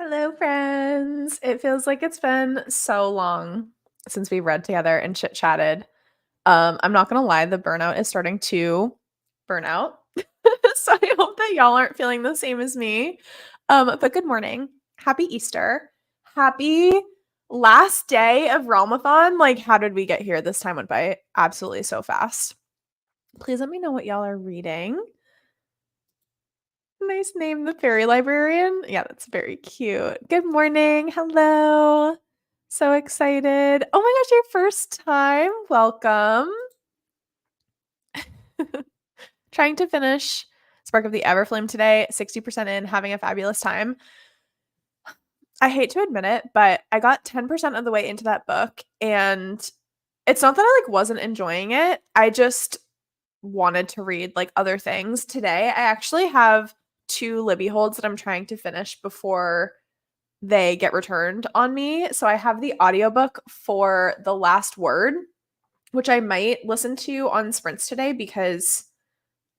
Hello, friends. It feels like it's been so long since we read together and chit-chatted. I'm not gonna lie, the burnout is starting to burn out. So I hope that y'all aren't feeling the same as me. But good morning. Happy Easter. Happy last day of Realmathon. Like, how did we get here? This time went by absolutely so fast. Please let me know what y'all are reading. Nice name, the fairy librarian. Yeah, that's very cute. Good morning. Hello. So excited. Oh my gosh, your first time. Welcome. Trying to finish Spark of the Everflame today, 60% in, having a fabulous time. I hate to admit it, but I got 10% of the way into that book, and it's not that I wasn't enjoying it. I just wanted to read other things. Today, I actually have two Libby holds that I'm trying to finish before they get returned on me. So I have the audiobook for The Last Word, which I might listen to on sprints today because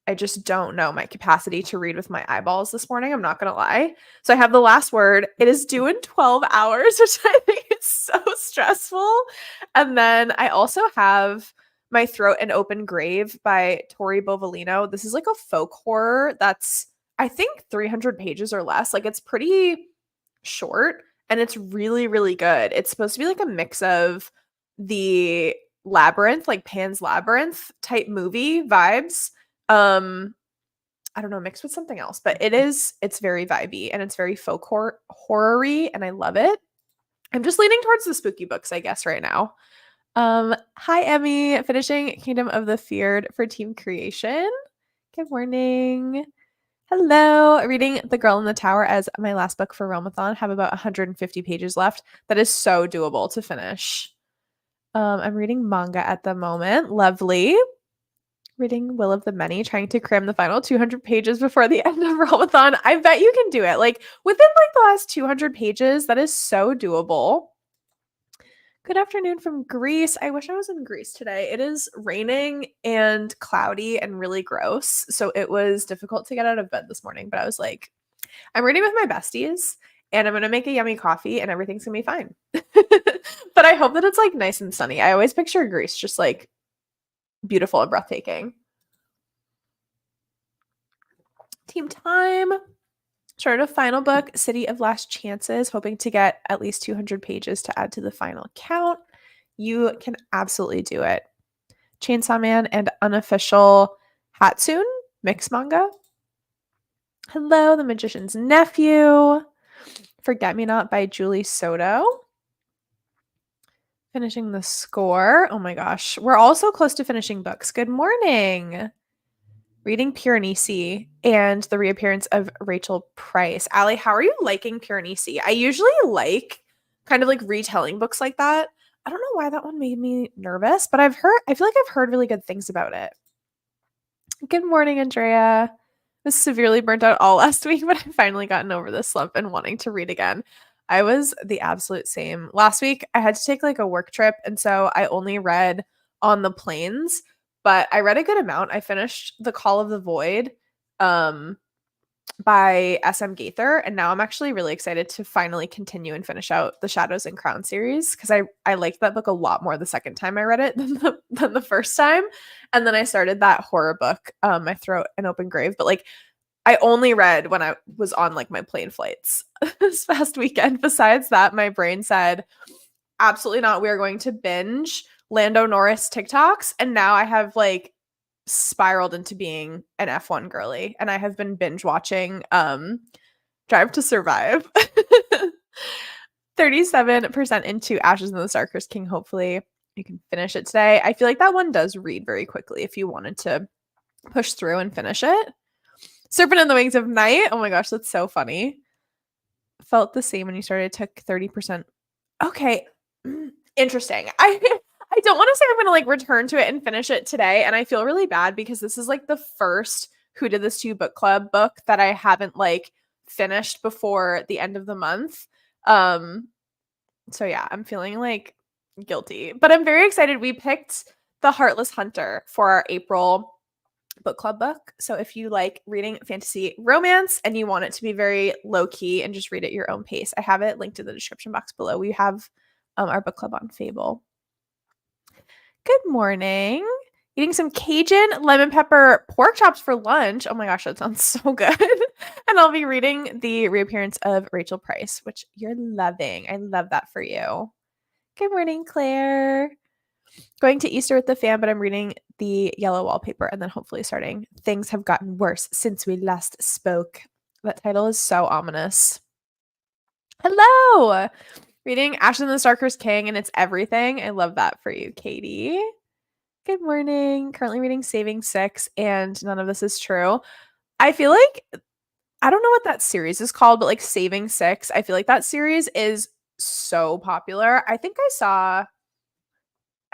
I just don't know my capacity to read with my eyeballs this morning. I'm not going to lie. So I have The Last Word. It is due in 12 hours, which I think is so stressful. And then I also have My Throat an Open Grave by Tori Bovalino. This is like a folk horror that's, I think, 300 pages or less. It's pretty short and it's really, really good. It's supposed to be like a mix of the Labyrinth, like Pan's Labyrinth type movie vibes. I don't know, mixed with something else, but it's very vibey and it's very folk horror-y and I love it. I'm just leaning towards the spooky books, I guess, right now. Hi Emmy, finishing Kingdom of the Feared for Team Creation. Good morning. Hello, reading The Girl in the Tower as my last book for Realmathon. Have about 150 pages left. That is so doable to finish. I'm reading manga at the moment. Lovely. Reading Will of the Many, trying to cram the final 200 pages before the end of Realmathon. I bet you can do it. Within the last 200 pages, that is so doable. Good afternoon from Greece. I wish I was in Greece today. It is raining and cloudy and really gross. So it was difficult to get out of bed this morning, but I was like, I'm reading with my besties and I'm going to make a yummy coffee and everything's going to be fine. But I hope that it's nice and sunny. I always picture Greece just beautiful and breathtaking. Team time. Started a final book, City of Last Chances, hoping to get at least 200 pages to add to the final count. You can absolutely do it. Chainsaw Man and Unofficial Hatsune mix manga. Hello, The Magician's Nephew. Forget Me Not by Julie Soto. Finishing the score. Oh my gosh. We're all so close to finishing books. Good morning. Reading Piranesi and the reappearance of Rachel Price. Allie, how are you liking Piranesi? I usually like kind of retelling books like that. I don't know why that one made me nervous, but I feel like I've heard really good things about it. Good morning, Andrea. I was severely burnt out all last week, but I've finally gotten over the slump and wanting to read again. I was the absolute same. Last week, I had to take a work trip, and so I only read on the planes, but I read a good amount. I finished The Call of the Void by S.M. Gaither, and now I'm actually really excited to finally continue and finish out the Shadows and Crown series because I liked that book a lot more the second time I read it than the first time. And then I started that horror book, My Throat an Open Grave, but I only read when I was on my plane flights this past weekend. Besides that, my brain said, absolutely not. We are going to binge Lando Norris TikToks. And now I have spiraled into being an F1 girly. And I have been binge watching Drive to Survive. 37% into Ashes in the Starcursed King. Hopefully you can finish it today. I feel like that one does read very quickly if you wanted to push through and finish it. Serpent in the Wings of Night. Oh my gosh, that's so funny. Felt the same when you started. Took 30%. Okay. Interesting. I don't want to say I'm going to return to it and finish it today. And I feel really bad because this is the first Who Did This To You book club book that I haven't finished before the end of the month. So yeah, I'm feeling guilty, but I'm very excited. We picked The Heartless Hunter for our April book club book. So if you like reading fantasy romance and you want it to be very low key and just read at your own pace, I have it linked in the description box below. We have our book club on Fable. Good morning. Eating some Cajun lemon pepper pork chops for lunch. Oh my gosh, that sounds so good. And I'll be reading the reappearance of Rachel Price, which you're loving. I love that for you. Good morning, Claire. Going to Easter with the fam, but I'm reading the yellow wallpaper and then hopefully starting Things Have Gotten Worse Since We Last Spoke. That title is so ominous. Hello! Reading Ashen the Starker's King and It's Everything. I love that for you, Katie. Good morning. Currently reading Saving Six, and none of this is true. I feel like, I don't know what that series is called, but like Saving Six, I feel like that series is so popular. I think I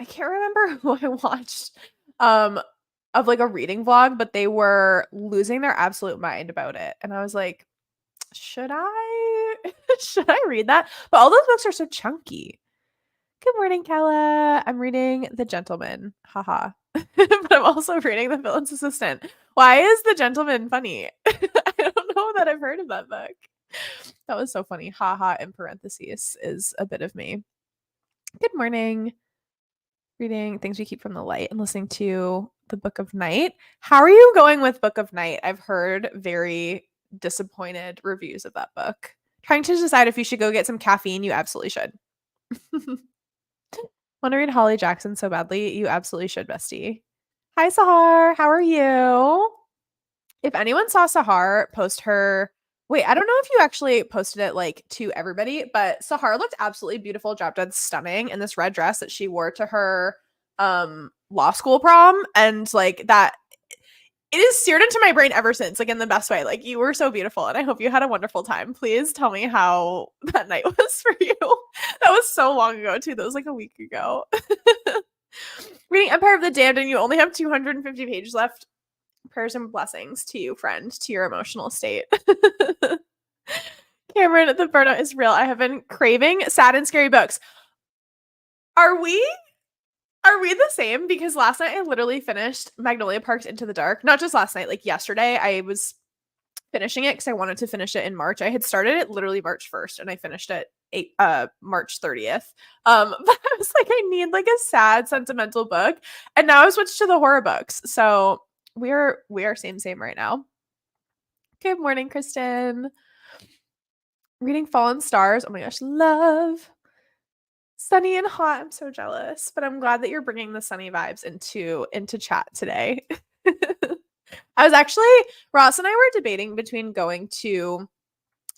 can't remember who I watched of like a reading vlog, but they were losing their absolute mind about it. And I was like, should I should I read that? But all those books are so chunky. Good morning, Kella. I'm reading The Gentleman. Haha. But I'm also reading The Villain's Assistant. Why is The Gentleman funny? I don't know that I've heard of that book. That was so funny. Haha in parentheses is a bit of me. Good morning. Reading Things We Keep from the Light and listening to The Book of Night. How are you going with Book of Night? I've heard very disappointed reviews of that book. Trying to decide if you should go get some caffeine. You absolutely should. Want to read Holly Jackson so badly? You absolutely should, bestie. Hi, Sahar. How are you? If anyone saw Sahar post her, wait, I don't know if you actually posted it like to everybody, but Sahar looked absolutely beautiful, drop dead stunning in this red dress that she wore to her law school prom, and like that it is seared into my brain ever since, like in the best way. Like, you were so beautiful and I hope you had a wonderful time. Please tell me how that night was for you. That was so long ago too. That was like a week ago. Reading Empire of the Damned and you only have 250 pages left. Prayers and blessings to you, friend, to your emotional state. Cameron, the burnout is real. I have been craving sad and scary books. Are we the same? Because last night I literally finished Magnolia Park's Into the Dark. Not just last night, like yesterday I was finishing it because I wanted to finish it in March. I had started it literally March 1st and I finished it March 30th. But I was like, I need like a sad, sentimental book. And now I've switched to the horror books. So we are same right now. Good morning, Kristen. Reading Fallen Stars. Oh my gosh, love. Sunny and hot. I'm so jealous, but I'm glad that you're bringing the sunny vibes into chat today. I was actually, Ross and I were debating between going to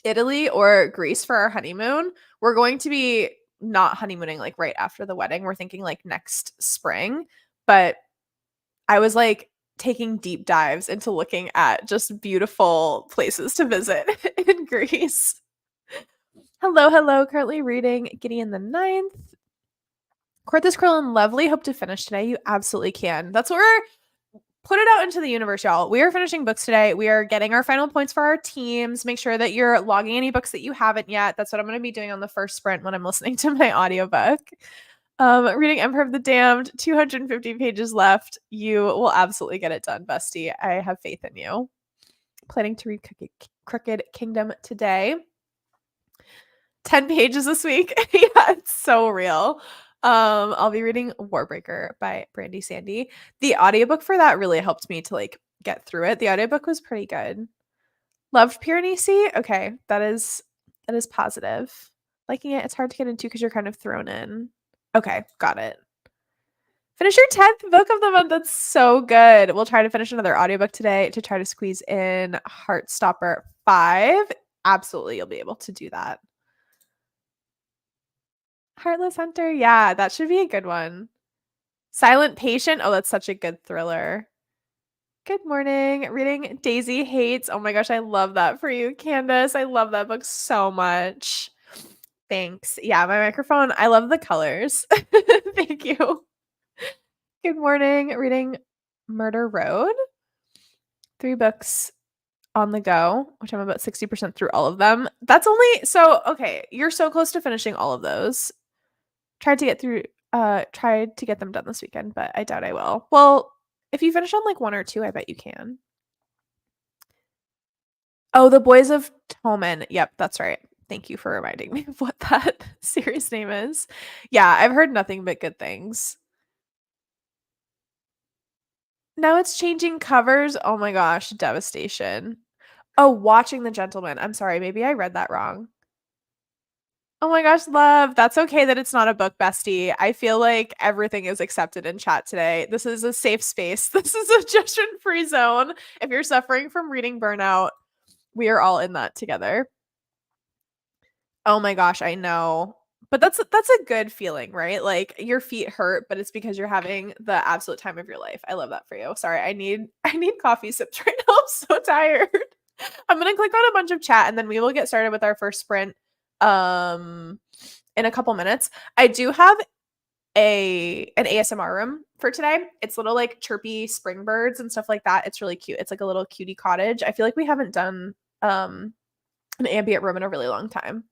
Italy or Greece for our honeymoon. We're going to be not honeymooning like right after the wedding. We're thinking like next spring, but I was like taking deep dives into looking at just beautiful places to visit in Greece. Hello. Currently reading Gideon the Ninth. Court this Cruel and Lovely. Hope to finish today. You absolutely can. That's what we're put it out into the universe, y'all. We are finishing books today. We are getting our final points for our teams. Make sure that you're logging any books that you haven't yet. That's what I'm going to be doing on the first sprint when I'm listening to my audiobook. Reading Empire of the Damned, 250 pages left. You will absolutely get it done, bestie. I have faith in you. Planning to read Crooked Kingdom today. 10 pages this week. Yeah, it's so real. I'll be reading Warbreaker by Brandy Sandy. The audiobook for that really helped me to like get through it. The audiobook was pretty good. Loved Piranesi. Okay, that is positive. Liking it. It's hard to get into because you're kind of thrown in. Okay, got it. Finish your 10th book of the month. That's so good. We'll try to finish another audiobook today to try to squeeze in Heartstopper 5. Absolutely, you'll be able to do that. Heartless Hunter. Yeah, that should be a good one. Silent Patient. Oh, that's such a good thriller. Good morning. Reading Daisy Hates. Oh my gosh, I love that for you, Candace. I love that book so much. Thanks. Yeah, my microphone. I love the colors. Thank you. Good morning. Reading Murder Road. 3 books on the go, which I'm about 60% through all of them. That's only so okay. You're so close to finishing all of those. Tried to get them done this weekend, but I doubt I will. Well, If you finish on like 1 or 2, I bet you can. Oh, The Boys of Toman. Yep, that's right. Thank you for reminding me of what that series name is. Yeah, I've heard nothing but good things. Now it's changing covers. Oh my gosh, devastation. Oh, Watching the Gentleman. I'm sorry, maybe I read that wrong. Oh my gosh, love. That's okay that it's not a book, bestie. I feel like everything is accepted in chat today. This is a safe space. This is a judgment-free zone. If you're suffering from reading burnout, we are all in that together. Oh my gosh, I know. But that's a good feeling, right? Like your feet hurt, but it's because you're having the absolute time of your life. I love that for you. Sorry, I need coffee sips right now. I'm so tired. I'm gonna click on a bunch of chat and then we will get started with our first sprint in a couple minutes. I do have an ASMR room for today. It's little like chirpy spring birds and stuff like that. It's really cute. It's like a little cutie cottage. I feel like we haven't done an ambient room in a really long time.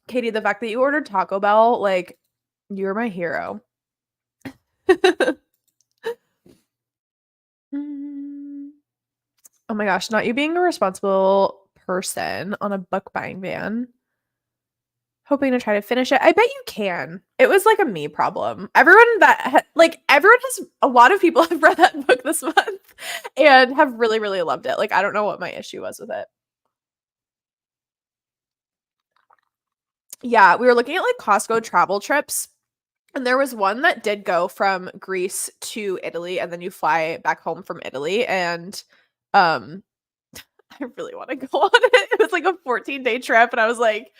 Katie, the fact that you ordered Taco Bell, like, you're my hero. Mm. Oh my gosh, not you being a responsible person on a book buying ban. Hoping to try to finish it. I bet you can. It was like a me problem. Everyone has a lot of people have read that book this month and have really, really loved it. Like, I don't know what my issue was with it. Yeah, we were looking at like Costco travel trips. And there was one that did go from Greece to Italy, and then you fly back home from Italy, and, um, I really wanna go on it. It was like a 14-day trip, and I was like,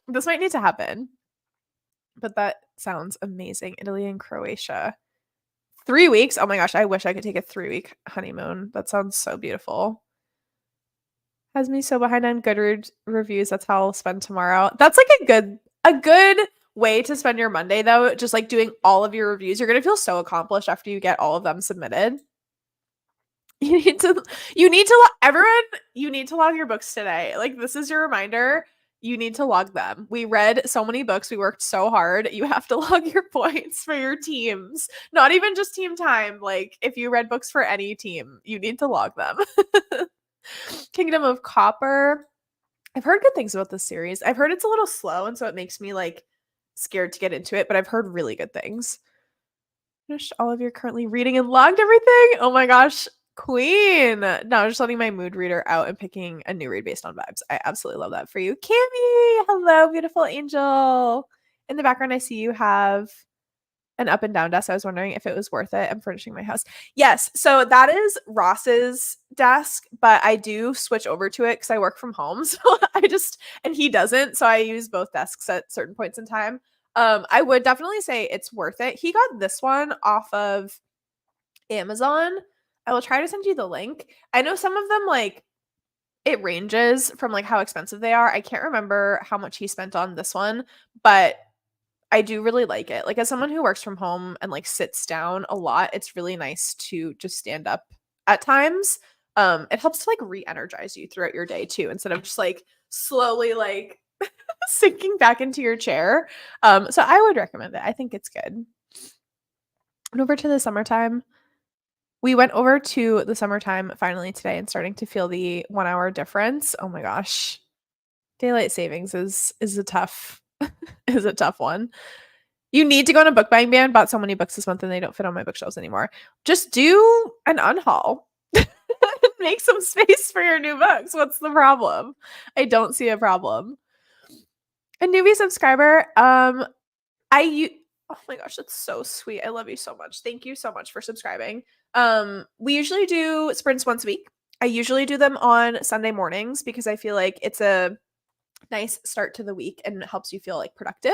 "This might need to happen." But that sounds amazing. Italy and Croatia. 3 weeks? Oh my gosh, I wish I could take a 3-week honeymoon. That sounds so beautiful. Has me so behind on Goodreads reviews. That's how I'll spend tomorrow. That's like a good way to spend your Monday though, just like doing all of your reviews. You're gonna feel so accomplished after you get all of them submitted. Everyone, you need to log your books today. Like this is your reminder. You need to log them. We read so many books. We worked so hard. You have to log your points for your teams. Not even just team time. Like if you read books for any team, you need to log them. Kingdom of Copper. I've heard good things about this series. I've heard it's a little slow, and so it makes me like scared to get into it, but I've heard really good things. Finished all of your currently reading and logged everything. Oh my gosh, queen. No, I'm just letting my mood reader out and picking a new read based on vibes. I absolutely love that for you. Kimmy, hello, beautiful angel. In the background, I see you have an up and down desk. I was wondering if it was worth it. I'm furnishing my house. Yes. So that is Ross's desk, but I do switch over to it because I work from home. So and he doesn't. So I use both desks at certain points in time. I would definitely say it's worth it. He got this one off of Amazon. I will try to send you the link. I know some of them like it ranges from like how expensive they are. I can't remember how much he spent on this one, but I do really like it. Like as someone who works from home and like sits down a lot, it's really nice to just stand up at times. It helps to like re-energize you throughout your day too, instead of just like slowly like sinking back into your chair. So I would recommend it. I think it's good. And over to the summertime. We went over to the summertime finally today and starting to feel the 1 hour difference. Oh my gosh. Daylight savings is a tough is a tough one. You need to go on a book buying ban. Bought so many books this month and they don't fit on my bookshelves anymore. Just do an unhaul. Make some space for your new books. What's the problem? I don't see a problem. A newbie subscriber. Oh my gosh, that's so sweet. I love you so much. Thank you so much for subscribing. We usually do sprints once a week. I usually do them on Sunday mornings because I feel like it's a nice start to the week and it helps you feel like productive.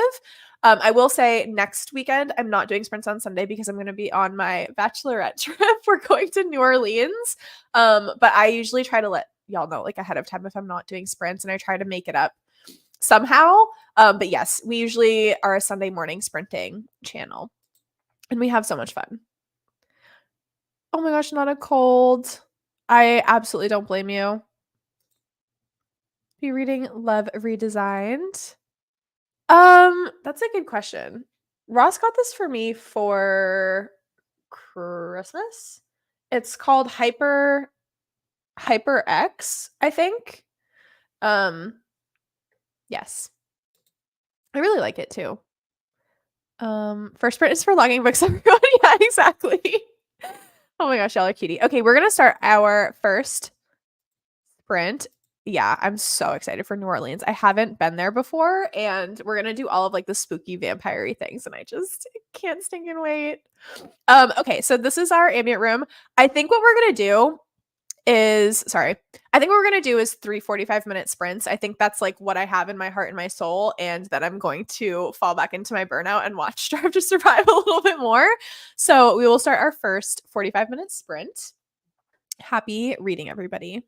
I will say next weekend, I'm not doing sprints on Sunday because I'm going to be on my bachelorette trip. We're going to New Orleans. But I usually try to let y'all know like ahead of time if I'm not doing sprints and I try to make it up somehow. But yes, we usually are a Sunday morning sprinting channel and we have so much fun. Oh my gosh, not a cold. I absolutely don't blame you. Be reading Love Redesigned. That's a good question. Ross got this for me for Christmas. It's called Hyper X, I think. Um, yes. I really like it too. First print is for logging books, everyone. Yeah, exactly. Oh my gosh, y'all are cutie. Okay, we're gonna start our first sprint. Yeah, I'm so excited for New Orleans. I haven't been there before, and we're gonna do all of like the spooky vampire-y things, and I just can't stinking wait. Okay, so this is our ambient room. I think what we're gonna do is I think what we're gonna do is 3 45-minute sprints. I think that's like what I have in my heart and my soul, and then I'm going to fall back into my burnout and watch Strive to Survive a little bit more. So we will start our first 45-minute sprint. Happy reading, everybody.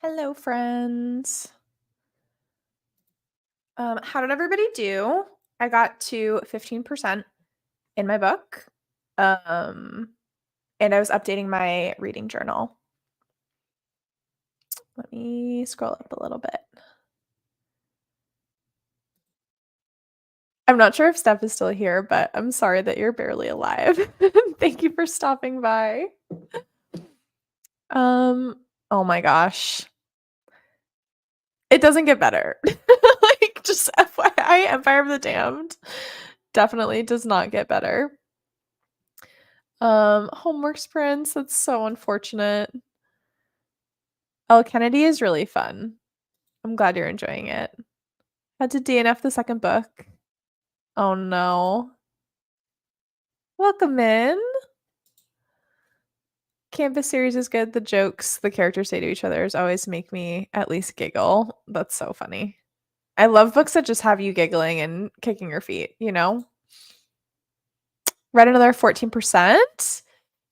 Hello, friends. How did everybody do? I got to 15% in my book. And I was updating my reading journal. Let me scroll up a little bit. I'm not sure if Steph is still here, but I'm sorry that you're barely alive. Thank you for stopping by. Oh my gosh. It doesn't get better. Like, just FYI, Empire of the Damned definitely does not get better. Homework sprints, that's so unfortunate. Oh, Kennedy is really fun. I'm glad you're enjoying it. Had to DNF the second book. Oh no. Welcome in. Campus series is good. The jokes the characters say to each other always make me at least giggle. That's so funny. I love books that just have you giggling and kicking your feet, you know? Read another 14%.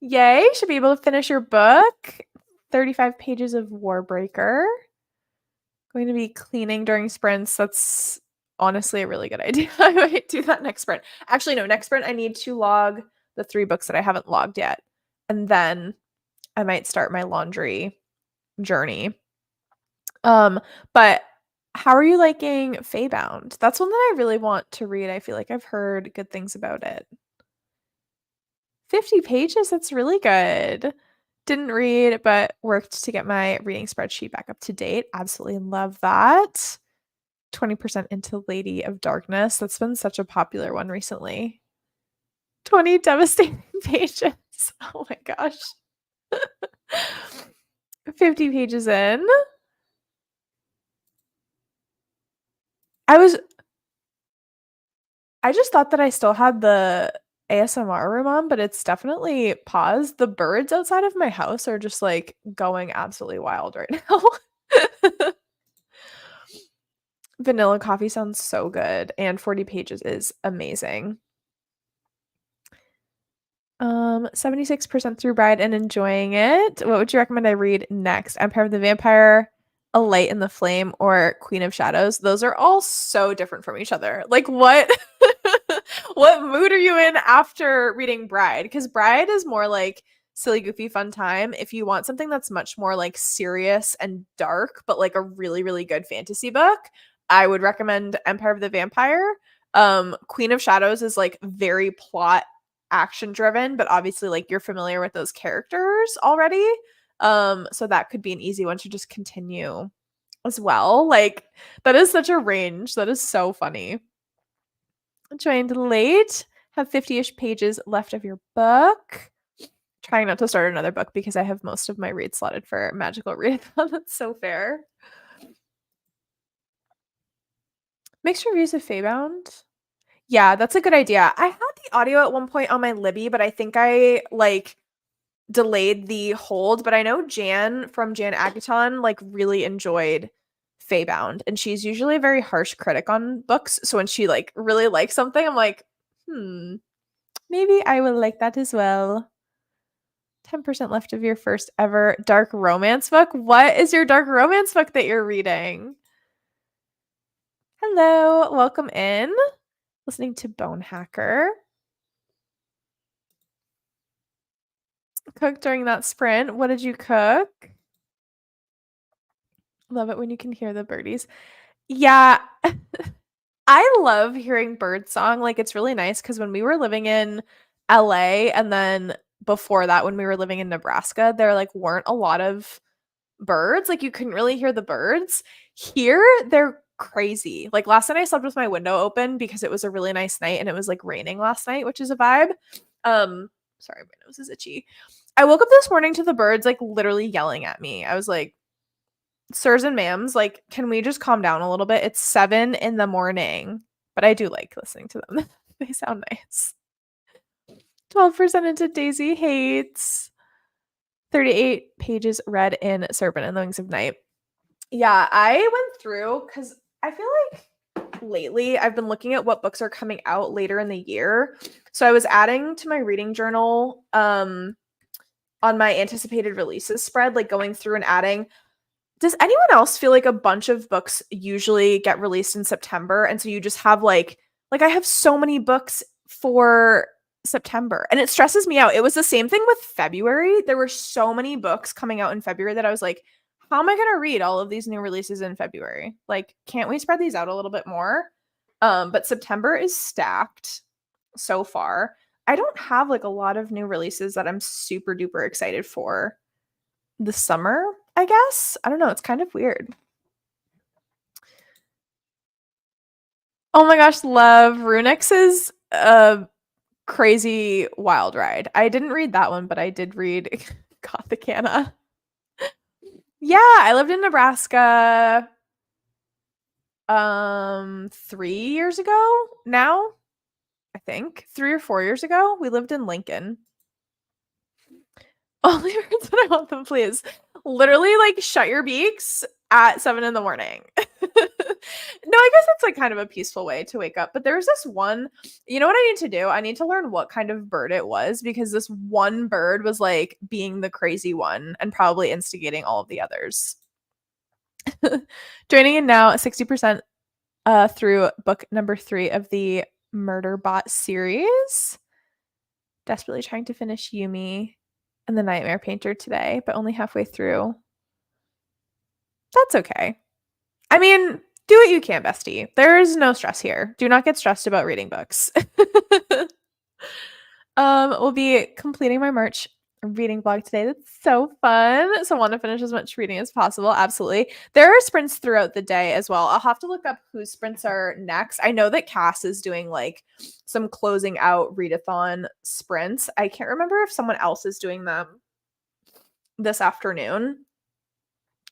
Yay, should be able to finish your book. 35 pages of Warbreaker. Going to be cleaning during sprints. That's honestly a really good idea. I might do that next sprint. Actually, no, next sprint I need to log the 3 books that I haven't logged yet. And then I might start my laundry journey. But how are you liking Feybound? That's one that I really want to read. I feel like I've heard good things about it. 50 pages, that's really good. Didn't read, but worked to get my reading spreadsheet back up to date. Absolutely love that. 20% into Lady of Darkness. That's been such a popular one recently. 20 devastating pages. Oh my gosh. 50 pages in. I just thought that I still had the ASMR room on, but it's definitely paused. The birds outside of my house are just like going absolutely wild right now. Vanilla coffee sounds so good, and 40 pages is amazing. 76% through Bride and enjoying it. What would you recommend I read next? Empire of the Vampire, A Light in the Flame, or Queen of Shadows? Those are all so different from each other. Like what what mood are you in after reading Bride? Because Bride is more like silly, goofy, fun time. If you want something that's much more like serious and dark, but like a really, really good fantasy book, I would recommend Empire of the Vampire. Queen of Shadows is like very plot action driven, but obviously like you're familiar with those characters already. So that could be an easy one to just continue as well. Like that is such a range. That is so funny. Joined late. Have 50-ish pages left of your book. Trying not to start another book because I have most of my reads slotted for Magical Readathon. That's so fair. Mixed reviews of Feybound. Yeah, that's a good idea. I had the audio at one point on my Libby, but I think I like delayed the hold. But I know Jan from Jan Agaton like really enjoyed Feybound, and she's usually a very harsh critic on books. So when she like really likes something, I'm like, maybe I will like that as well. 10% left of your first ever dark romance book. What is your dark romance book that you're reading? Hello, welcome in. Listening to Bone Hacker. Cook during that sprint. What did you cook? Love it when you can hear the birdies. Yeah. I love hearing birdsong. Like it's really nice because when we were living in LA and then before that when we were living in Nebraska, there like weren't a lot of birds. Like you couldn't really hear the birds. Here they're crazy. Like last night I slept with my window open because it was a really nice night and it was like raining last night, which is a vibe. Sorry, my nose is itchy. I woke up this morning to the birds like literally yelling at me. I was like, sirs and ma'ams, like, can we just calm down a little bit? It's 7 in the morning, but I do like listening to them. They sound nice. 12% into Daisy Hates. 38 pages read in Serpent and the Wings of Night. Yeah, I went through because I feel like lately I've been looking at what books are coming out later in the year. So I was adding to my reading journal on my anticipated releases spread, like going through and adding Does anyone else feel like a bunch of books usually get released in September, and so you just have, like, I have so many books for September, and it stresses me out. It was the same thing with February. There were so many books coming out in February that I was like, "How am I gonna read all of these new releases in February? Like, can't we spread these out a little bit more?" But September is stacked so far. I don't have, like, a lot of new releases that I'm super duper excited for the summer, I guess? I don't know, it's kind of weird. Oh my gosh, love. Runix is a crazy wild ride. I didn't read that one, but I did read Gothicana. Yeah, I lived in Nebraska 3 years ago now, I think. 3 or 4 years ago. We lived in Lincoln. Only words when I want them, please. Literally, like, shut your beaks at 7 in the morning. No, I guess it's, like, kind of a peaceful way to wake up, but there's this one you know what I need to do? I need to learn what kind of bird it was because this one bird was, like, being the crazy one and probably instigating all of the others. Joining in now, 60%, through book number 3 of the Murderbot series. Desperately trying to finish Yumi and the Nightmare Painter today, but only halfway through. That's okay. I mean, do what you can, bestie. There is no stress here. Do not get stressed about reading books. We'll be completing my March reading vlog today. That's so fun. So I want to finish as much reading as possible. Absolutely. There are sprints throughout the day as well. I'll have to look up whose sprints are next. I know that Cass is doing like some closing out readathon sprints. I can't remember if someone else is doing them this afternoon.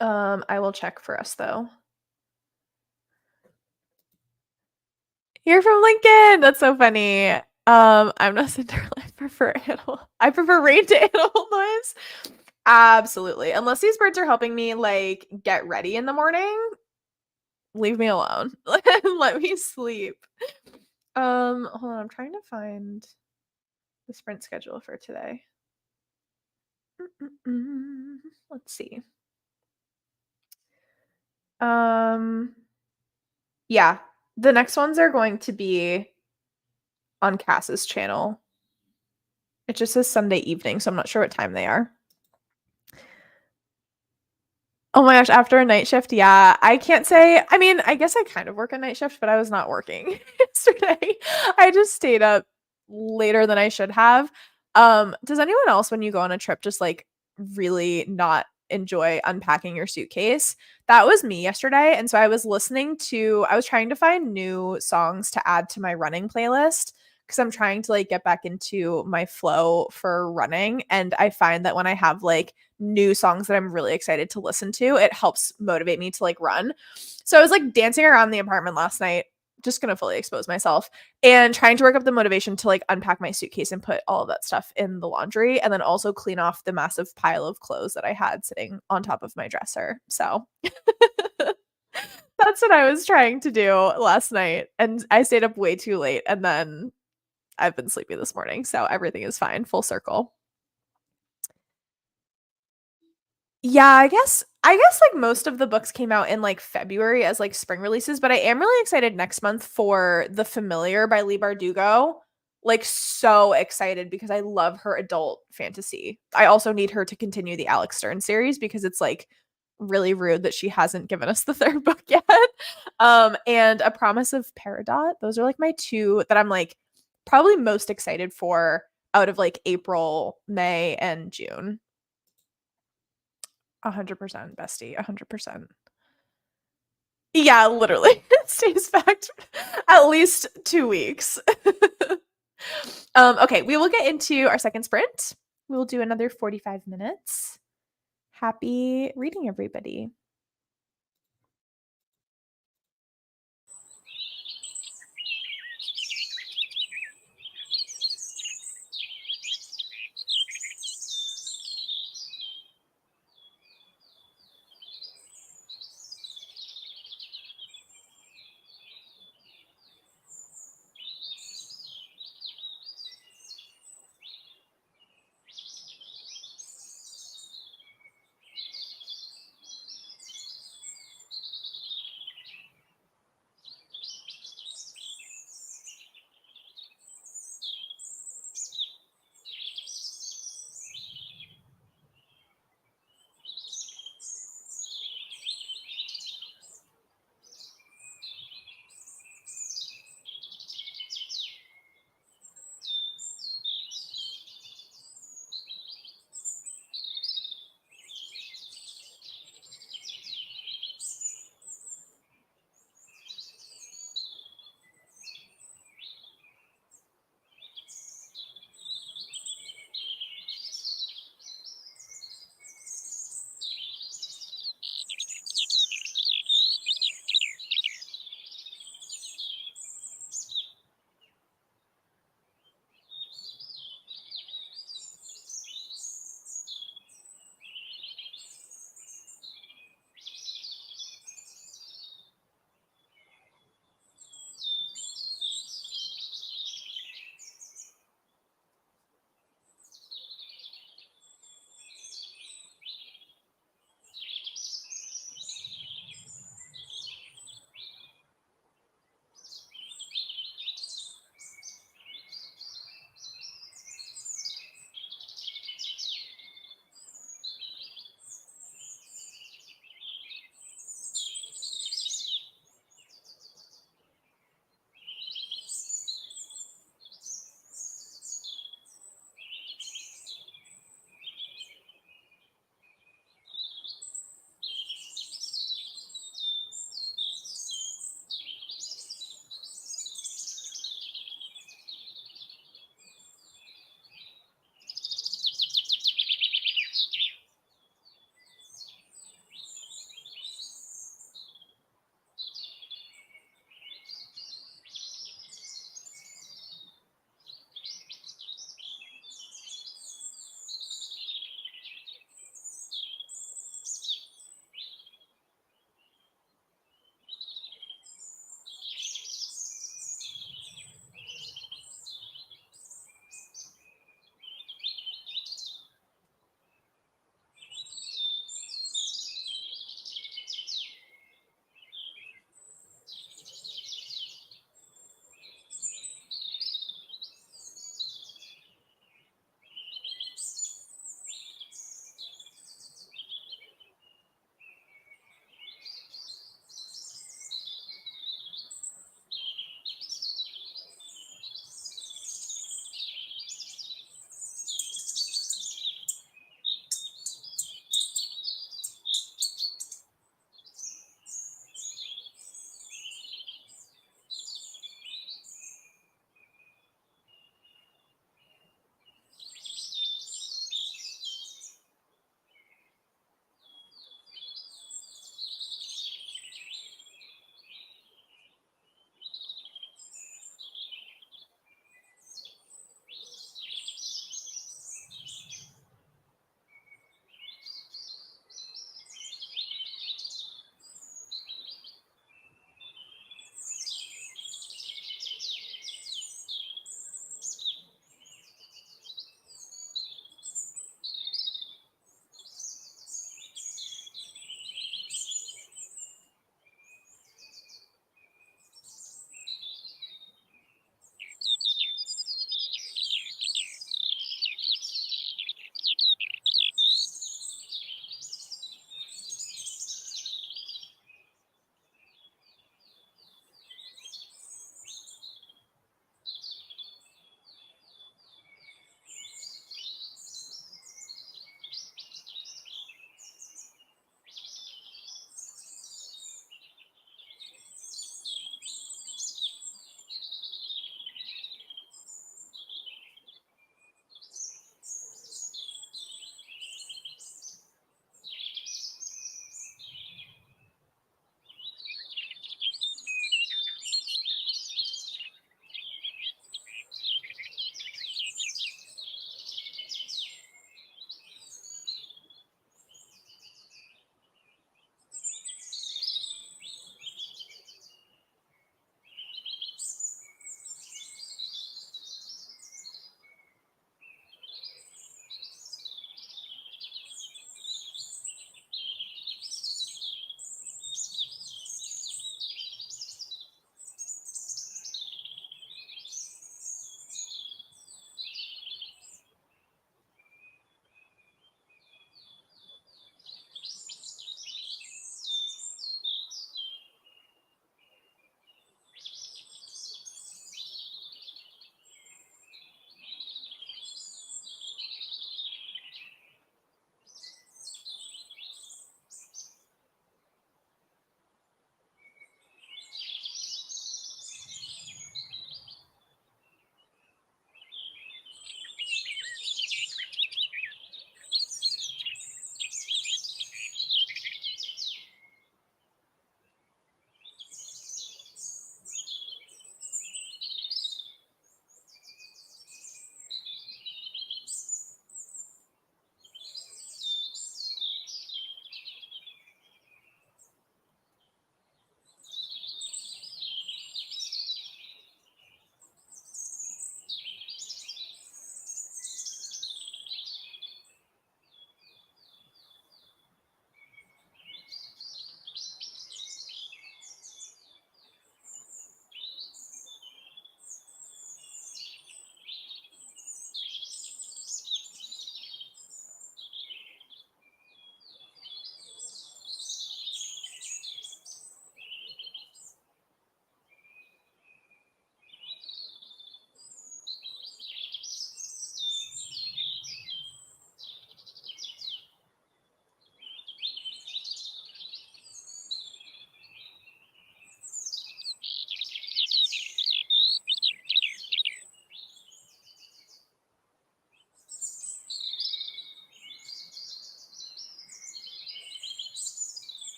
I will check for us though. You're from Lincoln. That's so funny. I'm not Cinderella. I prefer rain to animal noise. Absolutely. Unless these birds are helping me like get ready in the morning, leave me alone. Let me sleep. Hold on, I'm trying to find the sprint schedule for today. Let's see. Yeah, the next ones are going to be on Cass's channel. It just says Sunday evening, so I'm not sure what time they are. Oh my gosh, after a night shift, yeah. I can't say I mean, I guess I kind of work a night shift, but I was not working yesterday. I just stayed up later than I should have. Does anyone else when you go on a trip just like really not enjoy unpacking your suitcase? That was me yesterday, and so I was trying to find new songs to add to my running playlist because I'm trying to like get back into my flow for running, and I find that when I have like new songs that I'm really excited to listen to, it helps motivate me to like run. So I was like dancing around the apartment last night, just gonna fully expose myself and trying to work up the motivation to like unpack my suitcase and put all of that stuff in the laundry and then also clean off the massive pile of clothes that I had sitting on top of my dresser. So that's what I was trying to do last night. And I stayed up way too late and then I've been sleepy this morning. So everything is fine, full circle. Yeah, I guess like most of the books came out in like February as like spring releases, but I am really excited next month for The Familiar by Leigh Bardugo. Like so excited because I love her adult fantasy. I also need her to continue the Alex Stern series because it's like really rude that she hasn't given us the third book yet. And A Promise of Peridot. Those are like my two that I'm like probably most excited for out of like April, May, and June. 100%, bestie, 100%. Yeah, literally. It stays back at least 2 weeks. Okay, we will get into our second sprint. We'll do another 45 minutes. Happy reading, everybody.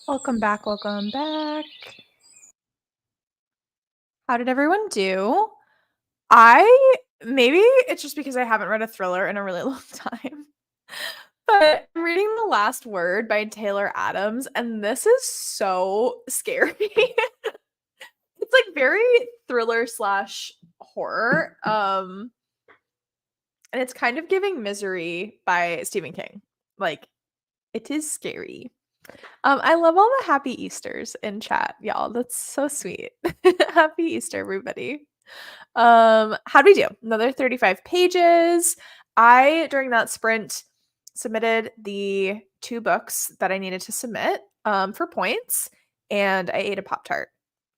Welcome back, welcome back. How did everyone do? Maybe it's just because I haven't read a thriller in a really long time. But I'm reading The Last Word by Taylor Adams, and this is so scary. It's like very thriller slash horror. And it's kind of giving Misery by Stephen King. Like, it is scary. I love all the happy Easters in chat, y'all. That's so sweet. Happy Easter, everybody. How'd we do? Another 35 pages. I, during that sprint, submitted the 2 books that I needed to submit for points, and I ate a Pop-Tart.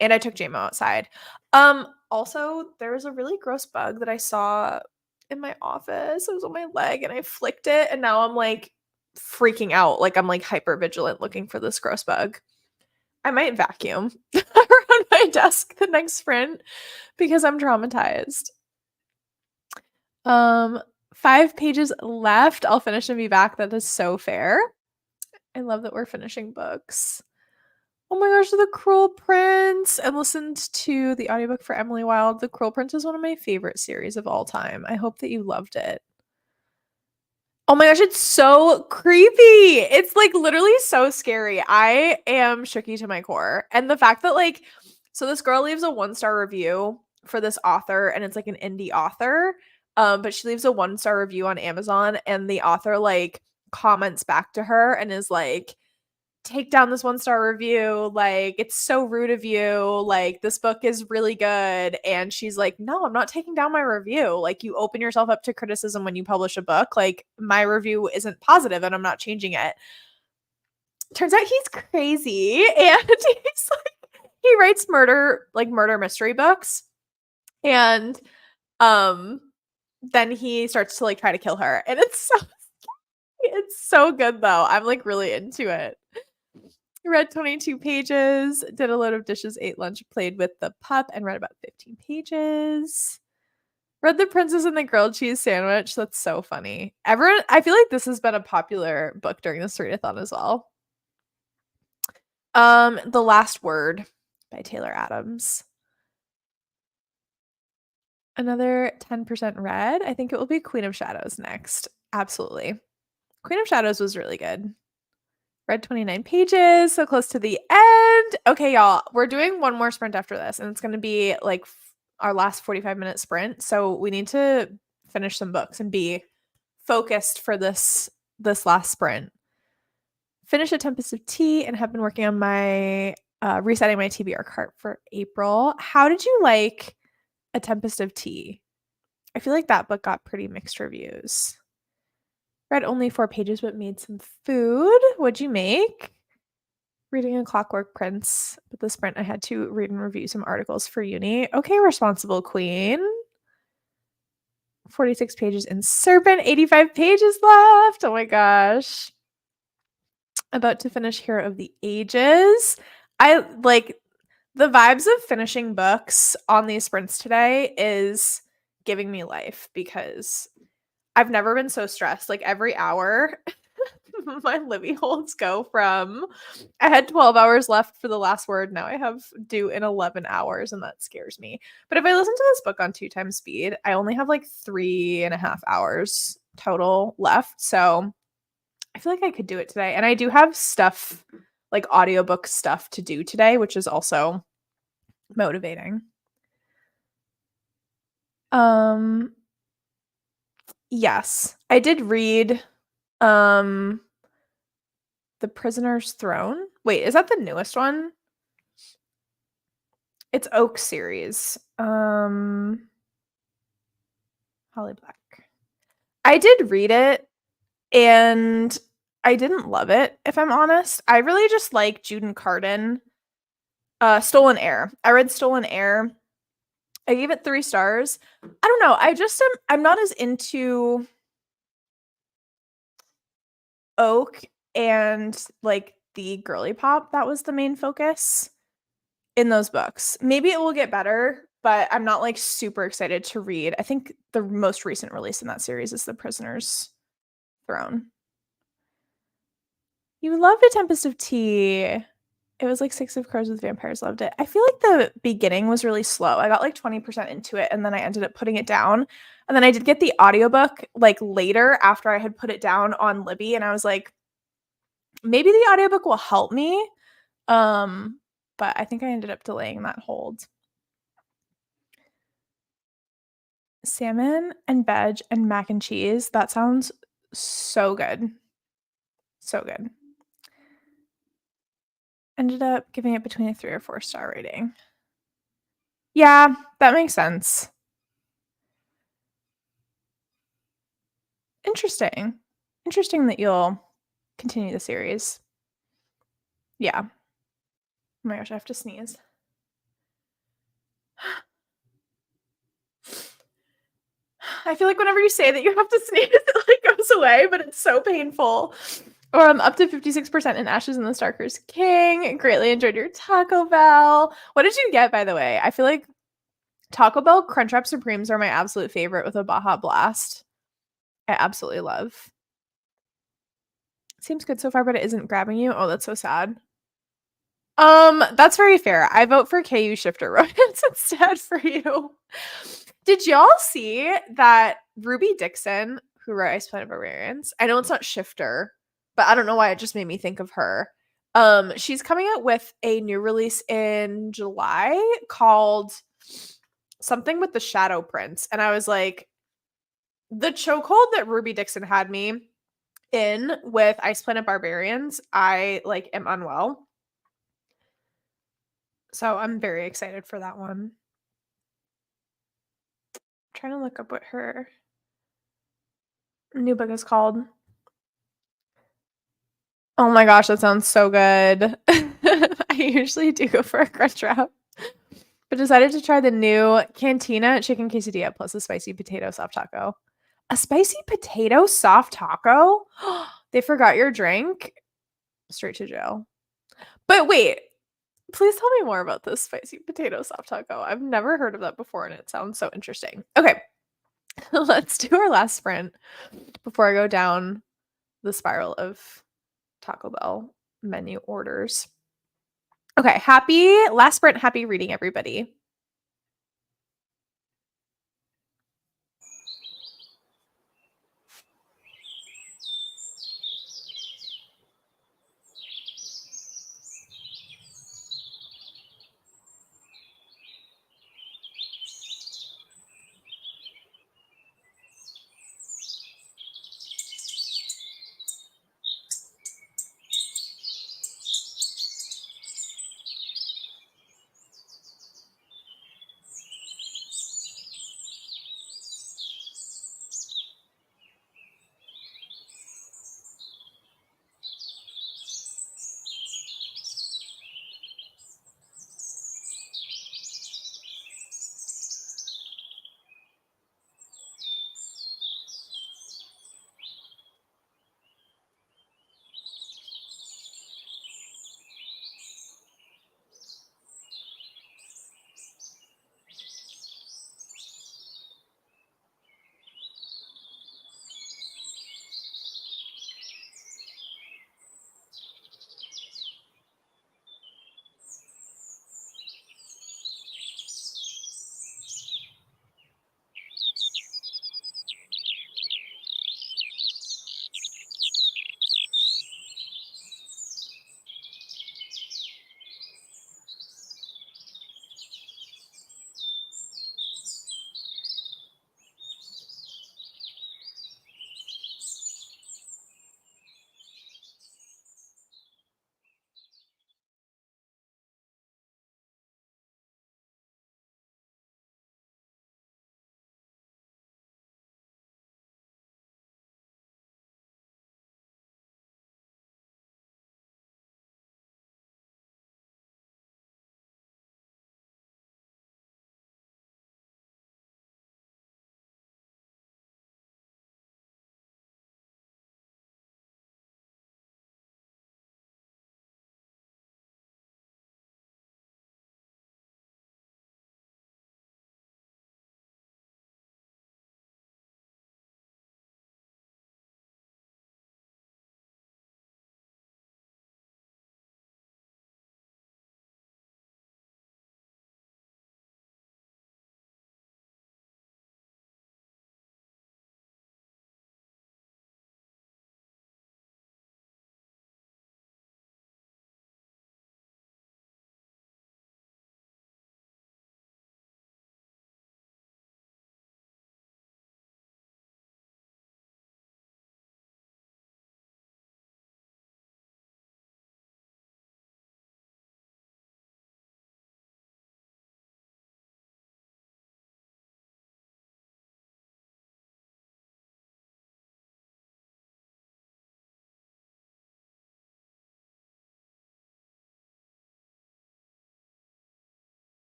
And I took JMO outside. Also, there was a really gross bug that I saw in my office. It was on my leg, and I flicked it, and now I'm like freaking out. Like I'm like hyper vigilant looking for this gross bug. I might vacuum around my desk the next sprint because I'm traumatized. 5 pages left. I'll finish and be back. That is so fair. I love that we're finishing books. Oh my gosh, The Cruel Prince. I listened to the audiobook for Emily Wilde. The Cruel Prince is one of my favorite series of all time. I hope that you loved it. Oh my gosh, it's so creepy. It's like literally so scary. I am shooky to my core. And the fact that like, so this girl leaves a 1-star review for this author, and it's like an indie author. But she leaves a 1-star review on Amazon, and the author like comments back to her and is like, take down this 1-star review. Like, it's so rude of you. Like, this book is really good. And she's like, no, I'm not taking down my review. Like, you open yourself up to criticism when you publish a book. Like, my review isn't positive and I'm not changing it. Turns out he's crazy. And he's like, he writes murder mystery books. And then he starts to like try to kill her. And it's so good though. I'm like really into it. Read 22 pages, did a load of dishes, ate lunch, played with the pup, and read about 15 pages. Read The Princess and the Grilled Cheese Sandwich. That's so funny. I feel like this has been a popular book during this readathon as well. The Last Word by Taylor Adams. Another 10% read. I think it will be Queen of Shadows next. Absolutely. Queen of Shadows was really good. Read 29 pages, so close to the end. Okay, y'all, we're doing one more sprint after this, and it's going to be like our last 45-minute sprint. So we need to finish some books and be focused for this last sprint. Finish A Tempest of Tea and have been working on my resetting my TBR cart for April. How did you like A Tempest of Tea? I feel like that book got pretty mixed reviews. Read only 4 pages, but made some food. What'd you make? Reading A Clockwork Prince. With the sprint, I had to read and review some articles for uni. Okay, responsible queen. 46 pages in Serpent. 85 pages left. Oh my gosh. About to finish Hero of the Ages. I like the vibes of finishing books on these sprints today is giving me life because I've never been so stressed. Like every hour, my Libby holds go from I had 12 hours left for The Last Word. Now I have due in 11 hours, and that scares me. But if I listen to this book on 2 times speed, I only have like 3.5 hours total left. So I feel like I could do it today. And I do have stuff, like audiobook stuff to do today, which is also motivating. Yes, I did read The Prisoner's Throne. Wait, is that the newest one? It's Oak series. Holly Black. I did read it and I didn't love it, if I'm honest. I really just like Juden Carden. Stolen Air. I read Stolen Air. I gave it 3 stars. I don't know. I'm not as into Oak and like the girly pop that was the main focus in those books. Maybe it will get better, but I'm not like super excited to read. I think the most recent release in that series is The Prisoner's Throne. You loved A Tempest of Tea. It was like Six of Crows with Vampires. Loved it. I feel like the beginning was really slow. I got like 20% into it and then I ended up putting it down. And then I did get the audiobook like later after I had put it down on Libby and I was like, maybe the audiobook will help me. But I think I ended up delaying that hold. Salmon and veg and mac and cheese. That sounds so good. So good. Ended up giving it between a 3 or 4 star rating. Yeah, that makes sense. Interesting. Interesting that you'll continue the series. Yeah. Oh my gosh, I have to sneeze. I feel like whenever you say that you have to sneeze, it like goes away, but it's so painful. Or I'm up to 56% in Ashes in the Starker's King. Greatly enjoyed your Taco Bell. What did you get, by the way? I feel like Taco Bell Crunchwrap Supremes are my absolute favorite with a Baja Blast. I absolutely love. Seems good so far, but it isn't grabbing you. Oh, that's so sad. That's very fair. I vote for KU Shifter Romance instead for you. Did y'all see that Ruby Dixon, who wrote Ice Planet Barbarians? I know it's not Shifter, but I don't know why it just made me think of her. She's coming out with a new release in July called something with the Shadow Prince. And I was like, the chokehold that Ruby Dixon had me in with Ice Planet Barbarians, I like am unwell. So I'm very excited for that one. I'm trying to look up what her new book is called. Oh my gosh, that sounds so good. I usually do go for a crunch wrap, but decided to try the new Cantina chicken quesadilla plus a spicy potato soft taco. A spicy potato soft taco? They forgot your drink? Straight to jail. But wait, please tell me more about this spicy potato soft taco. I've never heard of that before and it sounds so interesting. Okay, let's do our last sprint before I go down the spiral of Taco Bell menu orders. Okay, last sprint, happy reading, everybody.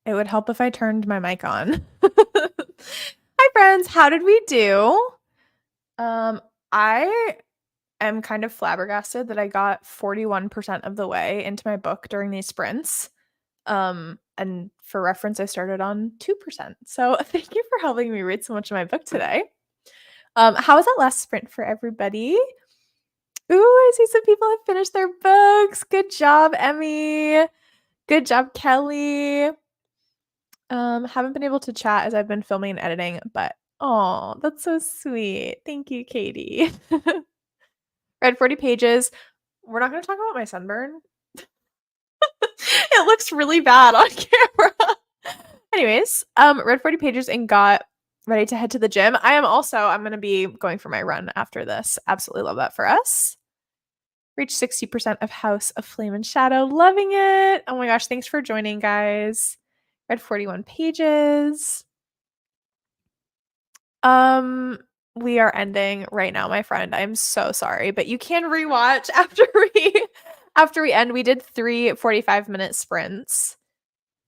It would help if I turned my mic on. Hi, friends. How did we do? I am kind of flabbergasted that I got 41% of the way into my book during these sprints. And for reference, I started on 2%. So thank you for helping me read so much of my book today. How was that last sprint for everybody? Ooh, I see some people have finished their books. Good job, Emmy. Good job, Kelly. Haven't been able to chat as I've been filming and editing, but oh, that's so sweet. Thank you, Katie. Read 40 pages. We're not going to talk about my sunburn. It looks really bad on camera. Anyways, read 40 pages and got ready to head to the gym. I'm going to be going for my run after this. Absolutely love that for us. Reached 60% of House of Flame and Shadow. Loving it. Oh my gosh, thanks for joining, guys. Read 41 pages. We are ending right now, my friend. I'm so sorry, but you can rewatch after we end. We did 3 45-minute sprints.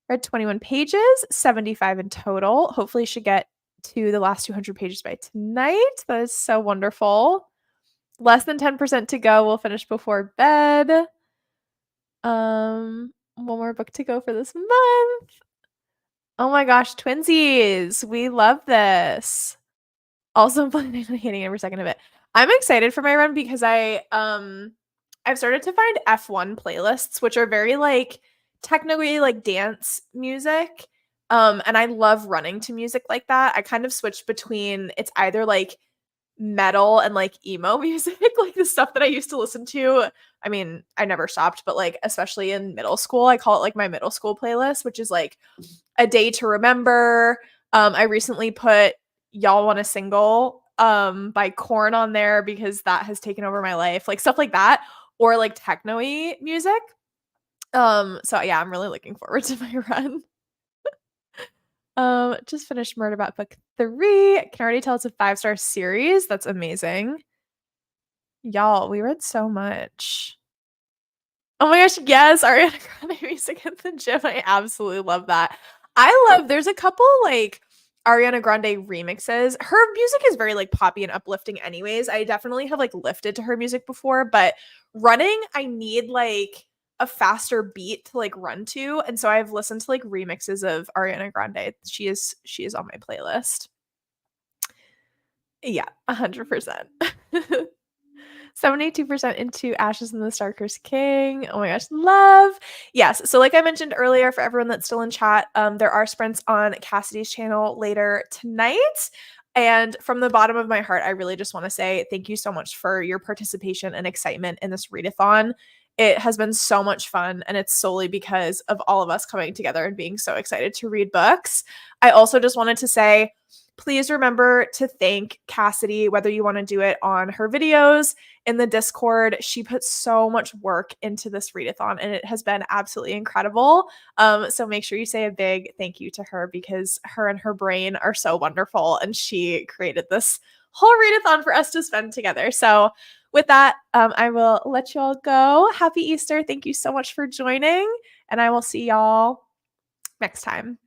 Read 21 pages, 75 in total. Hopefully should get to the last 200 pages by tonight. That is so wonderful. Less than 10% to go. We'll finish before bed. One more book to go for this month. Oh my gosh, twinsies. We love this. Also planning on hitting every second of it. I'm excited for my run because I've started to find F1 playlists, which are very like technically like dance music. And I love running to music like that. I kind of switched between it's either like metal and like emo music, like the stuff that I used to listen to. I mean, I never stopped, but like especially in middle school, I call it like my middle school playlist, which is like A Day to Remember. I recently put Y'all Want a Single by Korn on there because that has taken over my life, like stuff like that, or like techno-y music. So yeah, I'm really looking forward to my run. Just finished Murder About Book 3. Can already tell it's a 5-star series. That's amazing. Y'all, we read so much. Oh my gosh, yes, Ariana Grande music at the gym. I absolutely love that. There's a couple like Ariana Grande remixes. Her music is very like poppy and uplifting anyways. I definitely have like lifted to her music before, but running, I need like a faster beat to like run to. And so I've listened to like remixes of Ariana Grande. She is on my playlist. Yeah, 100%. 72% into Ashes in the Starker's King. Oh my gosh, love. Yes. So, like I mentioned earlier, for everyone that's still in chat, there are sprints on Cassidy's channel later tonight. And from the bottom of my heart, I really just want to say thank you so much for your participation and excitement in this readathon. It has been so much fun, and it's solely because of all of us coming together and being so excited to read books. I also just wanted to say, please remember to thank Cassidy, whether you want to do it on her videos, in the Discord. She put so much work into this readathon, and it has been absolutely incredible. So make sure you say a big thank you to her because her and her brain are so wonderful, and she created this whole readathon for us to spend together. So with that, I will let you all go. Happy Easter. Thank you so much for joining, and I will see y'all next time.